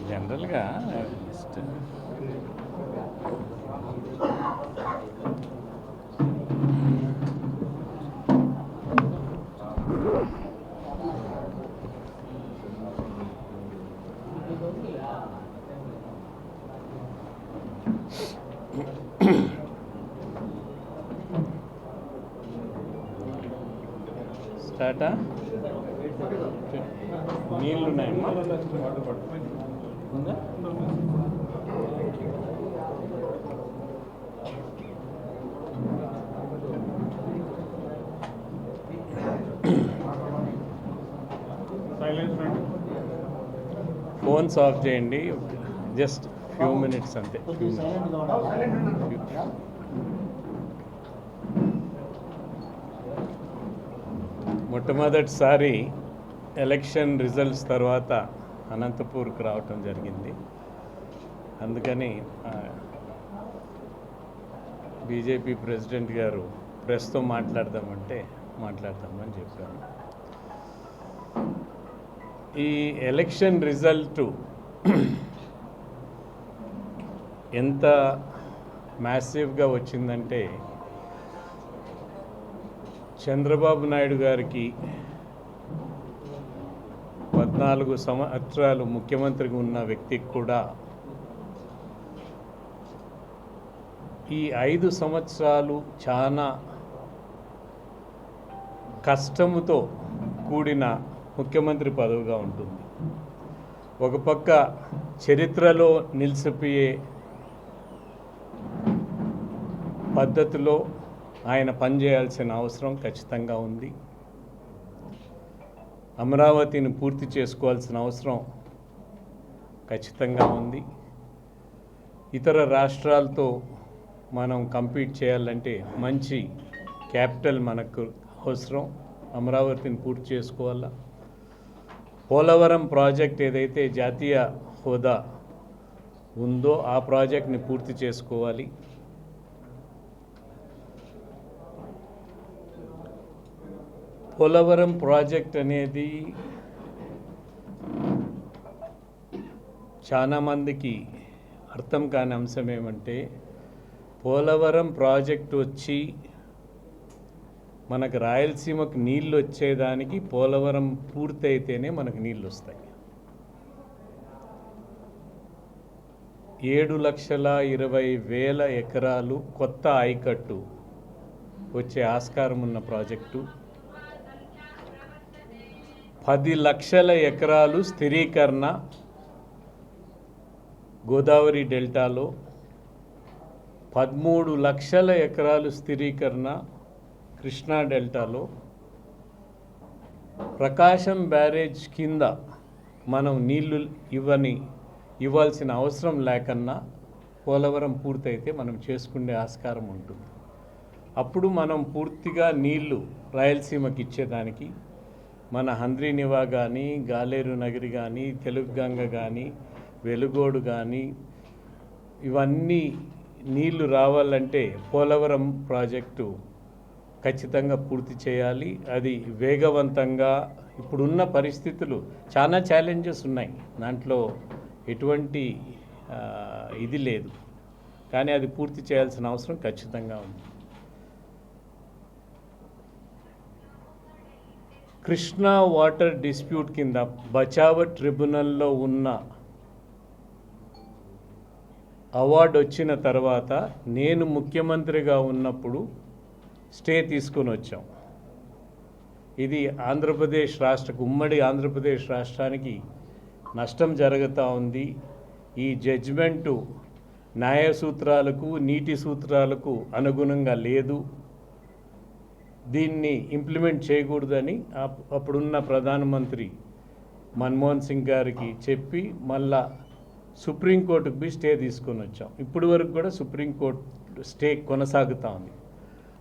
జనరల్గా జస్ట్ స్టార్టా నీళ్ళు ఉన్నాయమ్మా ఉందా? ఫోన్స్ ఆఫ్ చేయండి, జస్ట్ ఫ్యూ మినిట్స్ అంతే. మొట్టమొదటిసారి ఎలక్షన్ రిజల్ట్స్ తర్వాత అనంతపూర్కి రావటం జరిగింది. అందుకని బీజేపీ ప్రెసిడెంట్ గారు ప్రెస్తో మాట్లాడదామని చెప్పాను. ఈ ఎలక్షన్ రిజల్టు ఎంత మ్యాసివ్గా వచ్చిందంటే, చంద్రబాబు నాయుడు గారికి 14 సంవత్సరాలు ముఖ్యమంత్రిగా ఉన్న వ్యక్తికి కూడా ఈ 5 సంవత్సరాలు చాలా కష్టముతో కూడిన ముఖ్యమంత్రి పదవిగా ఉంటుంది. ఒక పక్క చరిత్రలో నిలిచిపోయే పద్ధతిలో ఆయన పనిచేయాల్సిన అవసరం ఖచ్చితంగా ఉంది. అమరావతిని పూర్తి చేసుకోవాల్సిన అవసరం ఖచ్చితంగా ఉంది. ఇతర రాష్ట్రాలతో మనం కంపీట్ చేయాలంటే మంచి క్యాపిటల్ మనకు అవసరం. అమరావతిని పూర్తి చేసుకోవాలా. పోలవరం ప్రాజెక్ట్ ఏదైతే జాతీయ హోదా ఉందో ఆ ప్రాజెక్ట్ని పూర్తి చేసుకోవాలి. పోలవరం ప్రాజెక్ట్ అనేది చాలామందికి అర్థం కాని అంశం ఏమంటే, పోలవరం ప్రాజెక్ట్ వచ్చి మనకు రాయలసీమకు నీళ్ళు వచ్చేదానికి పోలవరం పూర్తయితేనే మనకు నీళ్ళు వస్తాయి. 7,20,000 ఎకరాలు కొత్త ఆయకట్టు వచ్చే ఆస్కారం ఉన్న ప్రాజెక్టు, 10 లక్షల ఎకరాలు స్థిరీకరణ గోదావరి డెల్టాలో, 13 లక్షల ఎకరాలు స్థిరీకరణ కృష్ణా డెల్టాలో, ప్రకాశం బ్యారేజ్ కింద మనం నీళ్లు ఇవ్వాల్సిన అవసరం లేకన్నా పోలవరం పూర్తయితే మనం చేసుకునే ఆస్కారం ఉంటుంది. అప్పుడు మనం పూర్తిగా నీళ్లు రాయలసీమకి ఇచ్చేదానికి మన హంద్రీనివా కానీ, గాలేరు నగరి కానీ, తెలుగుగంగ కానీ, వెలుగోడు కానీ ఇవన్నీ నీళ్లు రావాలంటే పోలవరం ప్రాజెక్టు ఖచ్చితంగా పూర్తి చేయాలి. అది వేగవంతంగా, ఇప్పుడున్న పరిస్థితులు చాలా ఛాలెంజెస్ ఉన్నాయి, దాంట్లో ఎటువంటి ఇది లేదు, కానీ అది పూర్తి చేయాల్సిన అవసరం ఖచ్చితంగా ఉంది. కృష్ణా వాటర్ డిస్ప్యూట్ కింద బచావ్ ట్రిబ్యునల్లో ఉన్న అవార్డు వచ్చిన తర్వాత నేను ముఖ్యమంత్రిగా ఉన్నప్పుడు స్టే తీసుకొని వచ్చాం. ఇది ఆంధ్రప్రదేశ్ ఉమ్మడి ఆంధ్రప్రదేశ్ రాష్ట్రానికి నష్టం జరుగుతూ ఉంది. ఈ జడ్జిమెంటు న్యాయ సూత్రాలకు, నీటి సూత్రాలకు అనుగుణంగా లేదు, దీన్ని ఇంప్లిమెంట్ చేయకూడదని అప్పుడున్న ప్రధానమంత్రి మన్మోహన్ సింగ్ గారికి చెప్పి మళ్ళా సుప్రీంకోర్టుకు పోయి స్టే తీసుకొని వచ్చాం. ఇప్పటి వరకు కూడా సుప్రీంకోర్టు స్టే కొనసాగుతూ ఉంది.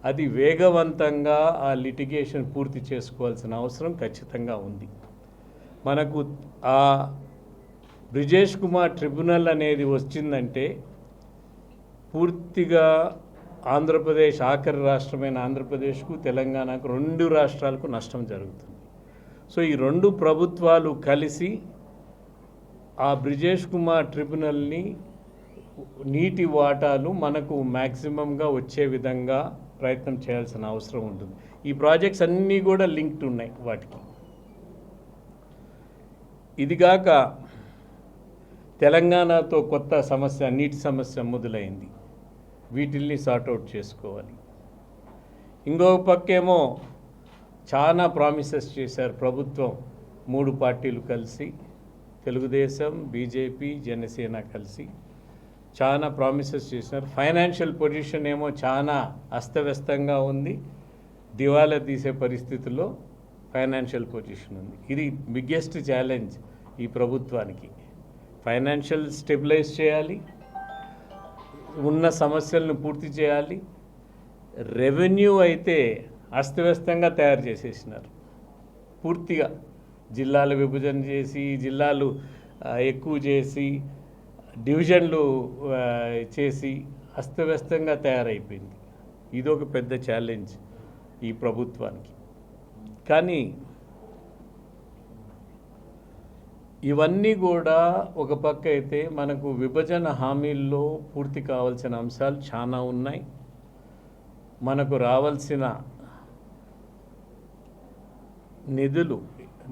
అది వేగవంతంగా ఆ లిటిగేషన్ పూర్తి చేసుకోవాల్సిన అవసరం ఖచ్చితంగా ఉంది. మనకు ఆ బ్రిజేష్ కుమార్ ట్రిబ్యునల్ అనేది వచ్చిందంటే పూర్తిగా ఆంధ్రప్రదేశ్, ఆఖరి రాష్ట్రమైన ఆంధ్రప్రదేశ్కు, తెలంగాణకు, 2 రాష్ట్రాలకు నష్టం జరుగుతుంది. సో ఈ 2 ప్రభుత్వాలు కలిసి ఆ బ్రిజేష్ కుమార్ ట్రిబ్యునల్ని నీటి వాటాలు మనకు మ్యాక్సిమంగా వచ్చే విధంగా ప్రయత్నం చేయాల్సిన అవసరం ఉంటుంది. ఈ ప్రాజెక్ట్స్ అన్నీ కూడా లింక్డ్ ఉన్నాయి వాటికి. ఇదిగాక తెలంగాణతో కొత్త సమస్య, నీటి సమస్య మొదలైంది. వీటిల్ని సార్ట్అవుట్ చేసుకోవాలి. ఇంకో పక్కేమో చాలా ప్రామిసెస్ చేశారు ప్రభుత్వం, 3 పార్టీలు కలిసి, తెలుగుదేశం, బీజేపీ, జనసేన కలిసి చాలా ప్రామిసెస్ చేసినారు. ఫైనాన్షియల్ పొజిషన్ ఏమో చాలా అస్తవ్యస్తంగా ఉంది. దివాలా తీసే పరిస్థితుల్లో ఫైనాన్షియల్ పొజిషన్ ఉంది. ఇది బిగ్గెస్ట్ ఛాలెంజ్ ఈ ప్రభుత్వానికి. ఫైనాన్షియల్ స్టెబిలైజ్ చేయాలి, ఉన్న సమస్యలను పూర్తి చేయాలి. రెవెన్యూ అయితే అస్తవ్యస్తంగా తయారు చేసేసినారు పూర్తిగా. జిల్లాల విభజన చేసి, జిల్లాలు ఎక్కువ చేసి, డివిజన్లు చేసి అస్తవ్యస్తంగా తయారైపోయింది. ఇదొక పెద్ద ఛాలెంజ్ ఈ ప్రభుత్వానికి. కానీ ఇవన్నీ కూడా ఒక పక్క అయితే మనకు విభజన హామీల్లో పూర్తి కావాల్సిన అంశాలు చాలా ఉన్నాయి. మనకు రావాల్సిన నిధులు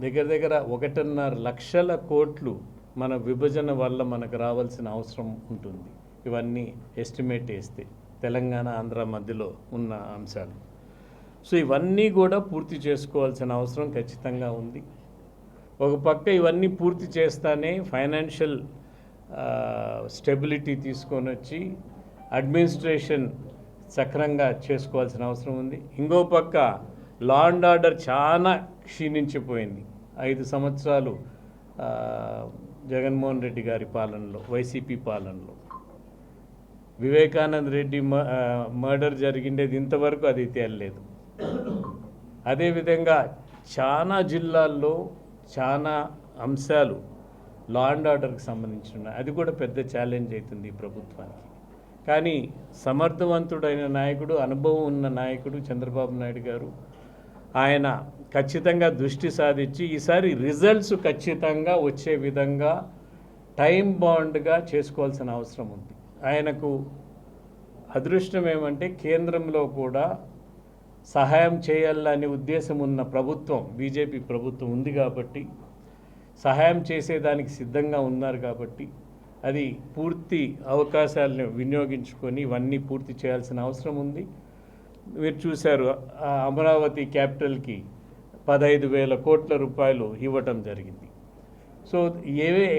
దగ్గర దగ్గర 1.5 లక్షల కోట్లు మన విభజన వల్ల మనకు రావాల్సిన అవసరం ఉంటుంది. ఇవన్నీ ఎస్టిమేట్ వేస్తే తెలంగాణ, ఆంధ్ర మధ్యలో ఉన్న అంశాలు. సో ఇవన్నీ కూడా పూర్తి చేసుకోవాల్సిన అవసరం ఖచ్చితంగా ఉంది. ఒక పక్క ఇవన్నీ పూర్తి చేస్తానే ఫైనాన్షియల్ స్టెబిలిటీ తీసుకొని వచ్చి అడ్మినిస్ట్రేషన్ సక్రంగా చేసుకోవాల్సిన అవసరం ఉంది. ఇంకో పక్క లా అండ్ ఆర్డర్ చాలా క్షీణించిపోయింది 5 సంవత్సరాలు జగన్మోహన్ రెడ్డి గారి పాలనలో, వైసీపీ పాలనలో. వివేకానంద రెడ్డి మర్డర్ జరిగిండేది ఇంతవరకు అది తేలలేదు. అదేవిధంగా చాలా జిల్లాల్లో చాలా అంశాలు లా అండ్ ఆర్డర్కి సంబంధించి ఉన్నాయి. అది కూడా పెద్ద ఛాలెంజ్ అవుతుంది ఈ ప్రభుత్వానికి. కానీ సమర్థవంతుడైన నాయకుడు, అనుభవం ఉన్న నాయకుడు చంద్రబాబు నాయుడు గారు, ఆయన ఖచ్చితంగా దృష్టి సాధించి ఈసారి రిజల్ట్స్ ఖచ్చితంగా వచ్చే విధంగా టైం బాండ్గా చేసుకోవాల్సిన అవసరం ఉంది. ఆయనకు అదృష్టం ఏమంటే కేంద్రంలో కూడా సహాయం చేయాలనే ఉద్దేశం ఉన్న ప్రభుత్వం, బీజేపీ ప్రభుత్వం ఉంది కాబట్టి, సహాయం చేసేదానికి సిద్ధంగా ఉన్నారు కాబట్టి, అది పూర్తి అవకాశాలను వినియోగించుకొని ఇవన్నీ పూర్తి చేయాల్సిన అవసరం ఉంది. మీరు చూశారు, అమరావతి క్యాపిటల్కి 15,000 కోట్ల రూపాయలు ఇవ్వటం జరిగింది. సో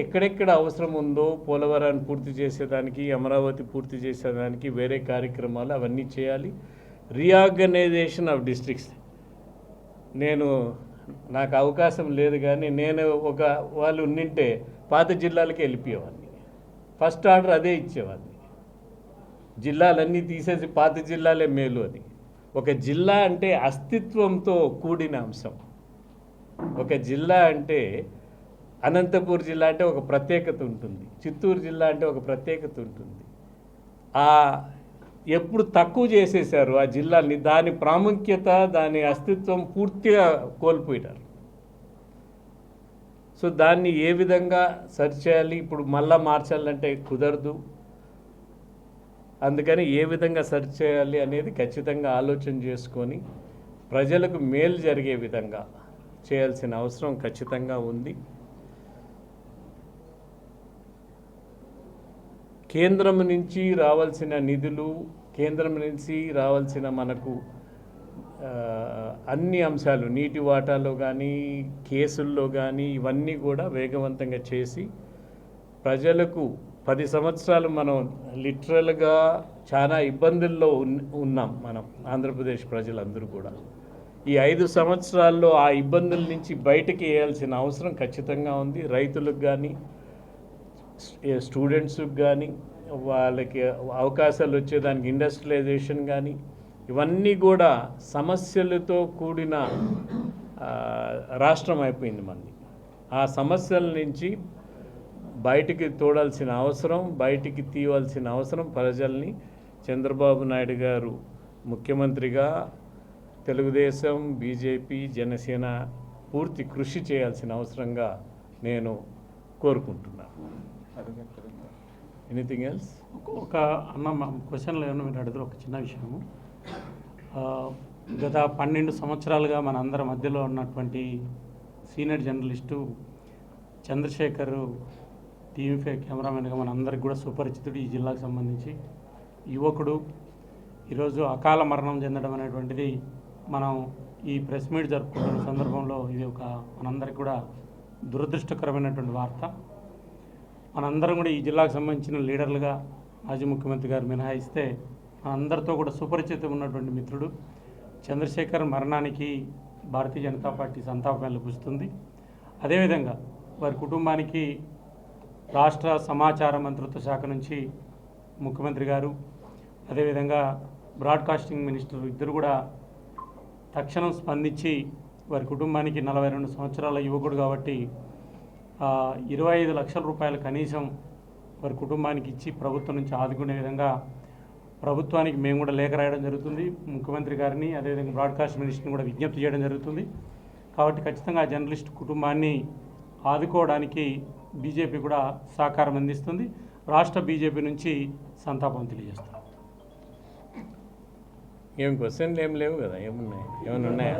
ఎక్కడెక్కడ అవసరం ఉందో పోలవరాన్ని పూర్తి చేసేదానికి, అమరావతి పూర్తి చేసేదానికి వేరే కార్యక్రమాలు అవన్నీ చేయాలి. రీఆర్గనైజేషన్ ఆఫ్ డిస్ట్రిక్ట్స్, నాకు అవకాశం లేదు కానీ వాళ్ళు ఉండింటే పాత జిల్లాలకి వెళ్ళిపోయేవాడిని. ఫస్ట్ ఆర్డర్ అదే ఇచ్చేవాడిని. జిల్లాలన్నీ తీసేసి పాత జిల్లాలే మేలు అని. ఒక జిల్లా అంటే అస్తిత్వంతో కూడిన అంశం. ఒక జిల్లా అంటే అనంతపూర్ జిల్లా అంటే ఒక ప్రత్యేకత ఉంటుంది, చిత్తూరు జిల్లా అంటే ఒక ప్రత్యేకత ఉంటుంది. ఎప్పుడు తక్కువ చేసేసారు ఆ జిల్లాని, దాని ప్రాముఖ్యత, దాని అస్తిత్వం పూర్తిగా కోల్పోయినారు. సో దాన్ని ఏ విధంగా సరి చేయాలి, ఇప్పుడు మళ్ళా మార్చాలంటే కుదరదు. అందుకని ఏ విధంగా సరి చేయాలి అనేది ఖచ్చితంగా ఆలోచన చేసుకొని ప్రజలకు మేలు జరిగే విధంగా చేయాల్సిన అవసరం ఖచ్చితంగా ఉంది. కేంద్రం నుంచి రావాల్సిన నిధులు, కేంద్రం నుంచి రావాల్సిన మనకు అన్ని అంశాలు, నీటి వాటాలో కానీ, కేసుల్లో కానీ, ఇవన్నీ కూడా వేగవంతంగా చేసి ప్రజలకు 10 సంవత్సరాలు మనం లిటరల్గా చాలా ఇబ్బందుల్లో ఉన్నాం మనం, ఆంధ్రప్రదేశ్ ప్రజలందరూ కూడా. ఈ 5 సంవత్సరాల్లో ఆ ఇబ్బందుల నుంచి బయటకి వేయాల్సిన అవసరం ఖచ్చితంగా ఉంది. రైతులకు కానీ, స్టూడెంట్స్కి కానీ, వాళ్ళకి అవకాశాలు వచ్చేదానికి ఇండస్ట్రియలైజేషన్ కానీ, ఇవన్నీ కూడా సమస్యలతో కూడిన రాష్ట్రం అయిపోయింది మంది. ఆ సమస్యల నుంచి బయటికి తోడాల్సిన అవసరం, బయటికి తీయవలసిన అవసరం ప్రజల్ని చంద్రబాబు నాయుడు గారు ముఖ్యమంత్రిగా తెలుగుదేశం, బీజేపీ, జనసేన పూర్తి కృషి చేయాల్సిన అవసరంగా నేను కోరుకుంటున్నాను. Anything else? ఒక అన్న క్వశ్చన్లో ఏమన్నా మీరు అడిగితే ఒక చిన్న విషయము, గత 12 సంవత్సరాలుగా మన అందరి మధ్యలో ఉన్నటువంటి సీనియర్ జర్నలిస్టు చంద్రశేఖర్ టీవీ కెమెరామెన్గా మన అందరికి కూడా సుపరిచితుడు. ఈ జిల్లాకు సంబంధించి యువకుడు ఈరోజు అకాల మరణం చెందడం అనేటువంటిది మనం ఈ ప్రెస్ మీట్ జరుపుకుంటున్న సందర్భంలో ఇది ఒక మనందరికి కూడా దురదృష్టకరమైనటువంటి వార్త. మనందరం కూడా ఈ జిల్లాకు సంబంధించిన లీడర్లుగా మాజీ ముఖ్యమంత్రి గారు మినహాయిస్తే మనందరితో కూడా సుపరిచితం ఉన్నటువంటి మిత్రుడు చంద్రశేఖర్ మరణానికి భారతీయ జనతా పార్టీ సంతాపం వెలిబుస్తుంది. అదేవిధంగా వారి కుటుంబానికి రాష్ట్ర సమాచార మంత్రిత్వ శాఖ నుంచి ముఖ్యమంత్రి గారు, అదేవిధంగా బ్రాడ్కాస్టింగ్ మినిస్టర్ ఇద్దరు కూడా తక్షణం స్పందించి వారి కుటుంబానికి 42 సంవత్సరాల యువకుడు కాబట్టి 25 లక్షల రూపాయలు కనీసం వారి కుటుంబానికి ఇచ్చి ప్రభుత్వం నుంచి ఆదుకునే విధంగా ప్రభుత్వానికి మేము కూడా లేఖ రాయడం జరుగుతుంది. ముఖ్యమంత్రి గారిని, అదేవిధంగా బ్రాడ్కాస్ట్ మినిస్టర్ని కూడా విజ్ఞప్తి చేయడం జరుగుతుంది. కాబట్టి ఖచ్చితంగా ఆ జర్నలిస్ట్ కుటుంబాన్ని ఆదుకోవడానికి బీజేపీ కూడా సహకారం అందిస్తుంది. రాష్ట్ర బీజేపీ నుంచి సంతాపం తెలియజేస్తాం. ఏం క్వశ్చన్లు ఏం లేవు కదా? ఏమున్నాయి? ఏమైనా ఉన్నాయా?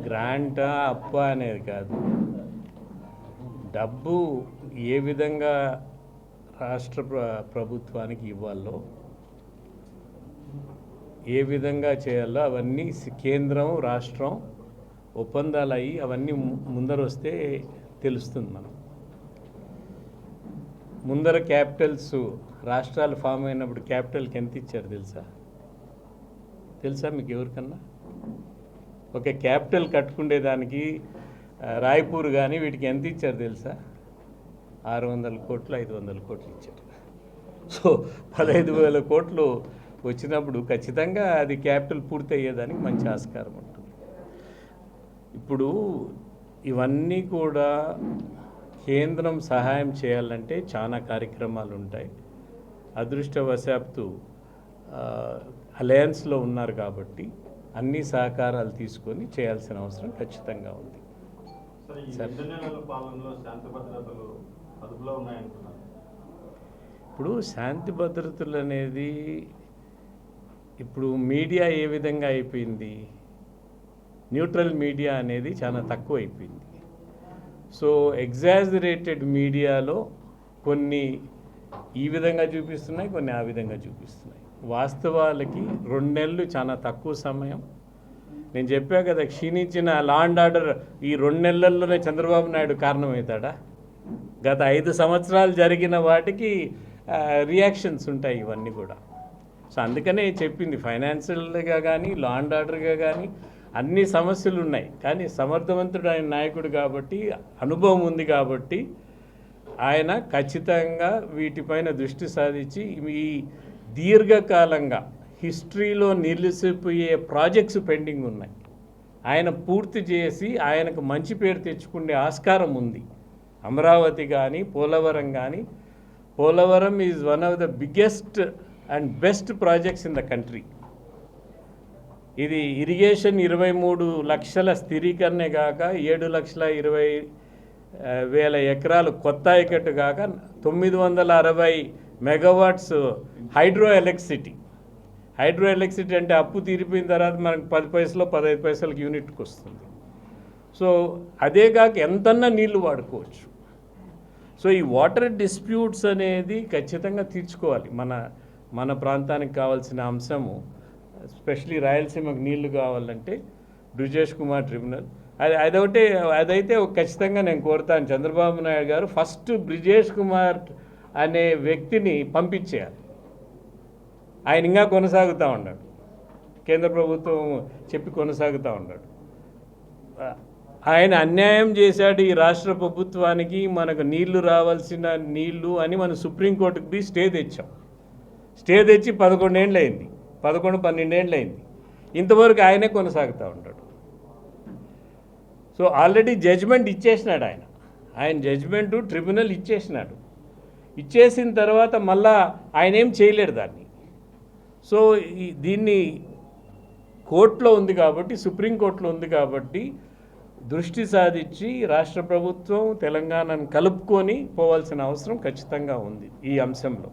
గ్రాంటా అప్ప అనేది కాదు, డబ్బు ఏ విధంగా రాష్ట్ర ప్రభుత్వానికి ఇవ్వాలో, ఏ విధంగా చేయాలో అవన్నీ కేంద్రం రాష్ట్రం ఒప్పందాలు అయ్యి అవన్నీ ముందర వస్తే తెలుస్తుంది. మనం ముందర క్యాపిటల్స్ రాష్ట్రాలు ఫామ్ అయినప్పుడు క్యాపిటల్కి ఎంత ఇచ్చారు తెలుసా మీకు ఎవరికన్నా? ఒక క్యాపిటల్ కట్టుకునేదానికి రాయ్పూర్ కానీ వీటికి ఎంత ఇచ్చారు తెలుసా? 600 కోట్లు 500 కోట్లు ఇచ్చారు. సో 15,000 కోట్లు వచ్చినప్పుడు ఖచ్చితంగా అది క్యాపిటల్ పూర్తి అయ్యేదానికి మంచి ఆస్కారం ఉంటుంది. ఇప్పుడు ఇవన్నీ కూడా కేంద్రం సహాయం చేయాలంటే చాలా కార్యక్రమాలు ఉంటాయి. అదృష్టవశాత్తు అలయన్స్లో ఉన్నారు కాబట్టి అన్ని సహకారాలు తీసుకొని చేయాల్సిన అవసరం ఖచ్చితంగా ఉంది. ఇప్పుడు శాంతి భద్రతలు అనేది ఇప్పుడు మీడియా ఏ విధంగా అయిపోయింది, న్యూట్రల్ మీడియా అనేది చాలా తక్కువ అయిపోయింది. సో ఎగ్జాజరేటెడ్ మీడియాలో కొన్ని ఈ విధంగా చూపిస్తున్నాయి, కొన్ని ఆ విధంగా చూపిస్తున్నాయి. వాస్తవాలకి 2 నెలలు చాలా తక్కువ సమయం. నేను చెప్పా కదా, క్షీణించిన లా అండ్ ఆర్డర్ ఈ 2 నెలల్లోనే చంద్రబాబు నాయుడు కారణమవుతాడా? గత 5 సంవత్సరాలు జరిగిన వాటికి రియాక్షన్స్ ఉంటాయి ఇవన్నీ కూడా. సో అందుకనే చెప్పింది, ఫైనాన్షియల్గా కానీ లా అండ్ ఆర్డర్గా కానీ అన్ని సమస్యలు ఉన్నాయి. కానీ సమర్థవంతుడైన నాయకుడు కాబట్టి, అనుభవం ఉంది కాబట్టి ఆయన ఖచ్చితంగా వీటిపైన దృష్టి సాధించి ఈ దీర్ఘకాలంగా హిస్టరీలో నిలిచిపోయే ప్రాజెక్ట్స్ పెండింగ్ ఉన్నాయి, ఆయన పూర్తి చేసి ఆయనకు మంచి పేరు తెచ్చుకునే ఆస్కారం ఉంది. అమరావతి కానీ పోలవరం కానీ, Polavaram is one of the biggest and best projects in the country. ఇది ఇరిగేషన్ 23 లక్షల స్థిరీకరణే కాక 7,20,000 ఎకరాలు కొత్త ఆయకట్టు కాక 960 మెగావాట్స్ హైడ్రో ఎలక్ట్రిసిటీ అంటే అప్పు తీరిపోయిన తర్వాత మనకు 10 పైసలు 15 పైసలకు యూనిట్కి వస్తుంది. సో అదే కాక ఎంతన్నా నీళ్లు వాడుకోవచ్చు. సో ఈ వాటర్ డిస్ప్యూట్స్ అనేది ఖచ్చితంగా తీర్చుకోవాలి. మన ప్రాంతానికి కావాల్సిన అంశము, ఎస్పెషలీ రాయలసీమకు నీళ్లు కావాలంటే బ్రిజేష్ కుమార్ ట్రిబ్యునల్ అదైతే ఖచ్చితంగా నేను కోరుతాను. చంద్రబాబు నాయుడు గారు ఫస్ట్ బ్రిజేష్ కుమార్ అనే వ్యక్తిని పంపించేయాలి. ఆయన ఇంకా కొనసాగుతూ ఉన్నాడు, కేంద్ర ప్రభుత్వం చెప్పి కొనసాగుతూ ఉన్నాడు. ఆయన అన్యాయం చేశాడు ఈ రాష్ట్ర ప్రభుత్వానికి, మనకు నీళ్లు రావాల్సిన నీళ్లు అని మనం సుప్రీంకోర్టుకు పోయి స్టే తెచ్చాం. స్టే తెచ్చి 11 ఏళ్ళు అయింది, 12 ఏళ్ళు అయింది. ఇంతవరకు ఆయనే కొనసాగుతూ ఉంటాడు. సో ఆల్రెడీ జడ్జ్మెంట్ ఇచ్చేసినాడు ఆయన జడ్జ్మెంటు ట్రిబ్యునల్ ఇచ్చేసినాడు. ఇచ్చేసిన తర్వాత మళ్ళా ఆయన ఏం చేయలేడు దాన్ని. సో దీన్ని కోర్టులో ఉంది కాబట్టి, సుప్రీంకోర్టులో ఉంది కాబట్టి దృష్టి సాధించి రాష్ట్ర ప్రభుత్వం తెలంగాణను కలుపుకొని పోవాల్సిన అవసరం ఖచ్చితంగా ఉంది. ఈ అంశంలో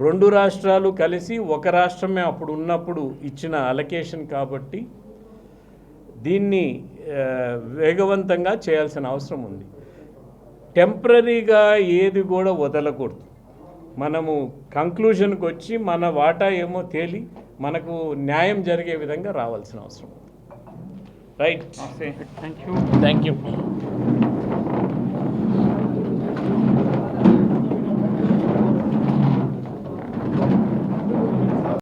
2 రాష్ట్రాలు కలిసి ఒక రాష్ట్రమే అప్పుడు ఉన్నప్పుడు ఇచ్చిన అలొకేషన్ కాబట్టి దీన్ని వేగవంతంగా చేయాల్సిన అవసరం ఉంది. టెంపరీగా ఏది కూడా వదలకూడదు. మనము కంక్లూజన్కి వచ్చి మన వాటా ఏమో తేలి మనకు న్యాయం జరిగే విధంగా రావాల్సిన అవసరం ఉంది. Right, thank you. Thank you.